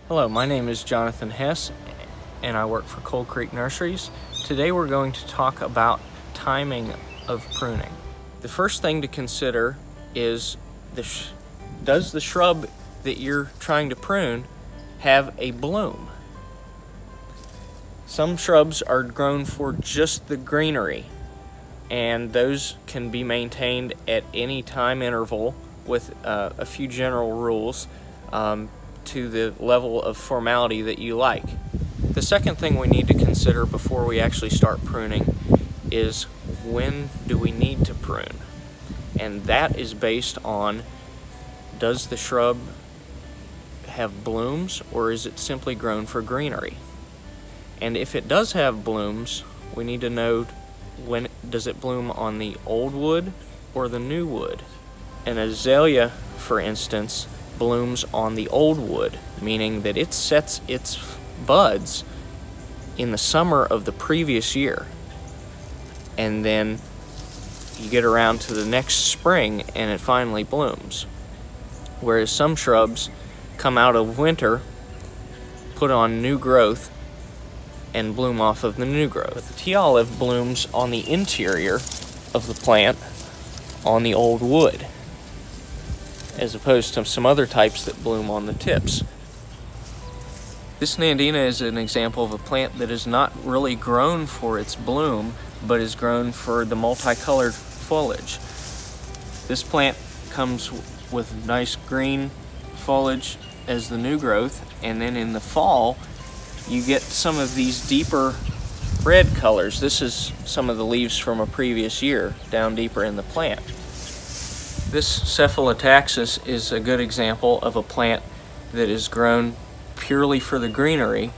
Hello, my name is Jonathan Hess and I work for Cold Creek Nurseries. Today we're going to talk about timing of pruning. The first thing to consider is does the shrub that you're trying to prune have a bloom? Some shrubs are grown for just the greenery, and those can be maintained at any time interval with a few general rules to the level of formality that you like. The second thing we need to consider before we actually start pruning is when do we need to prune? And that is based on, does the shrub have blooms or is it simply grown for greenery? And if it does have blooms, we need to know, when does it bloom on the old wood or the new wood? An azalea, for instance, blooms on the old wood, meaning that it sets its buds in the summer of the previous year, and then you get around to the next spring and it finally blooms. Whereas some shrubs come out of winter, put on new growth, and bloom off of the new growth. But the tea olive blooms on the interior of the plant on the old wood, as opposed to some other types that bloom on the tips. This Nandina is an example of a plant that is not really grown for its bloom, but is grown for the multicolored foliage. This plant comes with nice green foliage as the new growth, and then in the fall you get some of these deeper red colors. This is some of the leaves from a previous year down deeper in the plant. This Cephalotaxis is a good example of a plant that is grown purely for the greenery,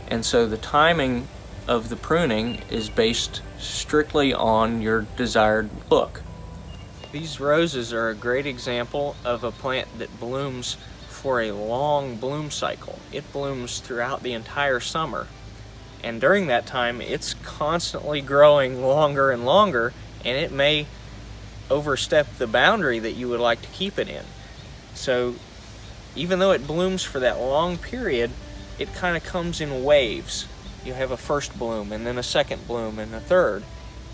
and so the timing of the pruning is based strictly on your desired look. These roses are a great example of a plant that blooms for a long bloom cycle. It blooms throughout the entire summer, and during that time it's constantly growing longer and longer, and it may overstep the boundary that you would like to keep it in. So even though it blooms for that long period, it kind of comes in waves. You have a first bloom and then a second bloom and a third.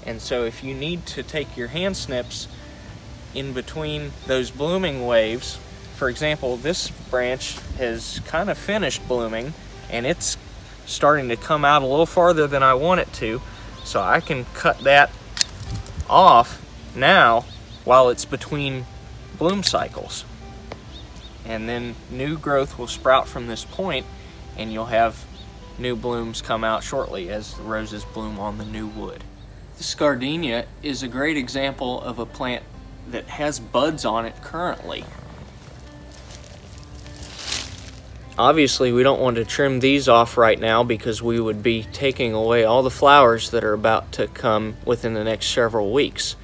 And so if you need to take your hand snips in between those blooming waves, for example, this branch has kind of finished blooming and it's starting to come out a little farther than I want it to, so I can cut that off now while it's between bloom cycles, and then new growth will sprout from this point and you'll have new blooms come out shortly as the roses bloom on the new wood. This gardenia is a great example of a plant that has buds on it currently. Obviously we don't want to trim these off right now because we would be taking away all the flowers that are about to come within the next several weeks.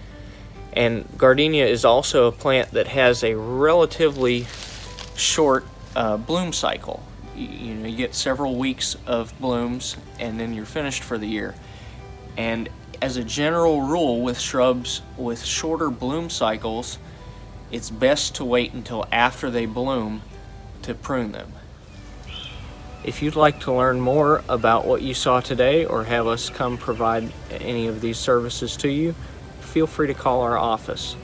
And gardenia is also a plant that has a relatively short bloom cycle. You get several weeks of blooms and then you're finished for the year. And as a general rule with shrubs with shorter bloom cycles, it's best to wait until after they bloom to prune them. If you'd like to learn more about what you saw today or have us come provide any of these services to you, feel free to call our office.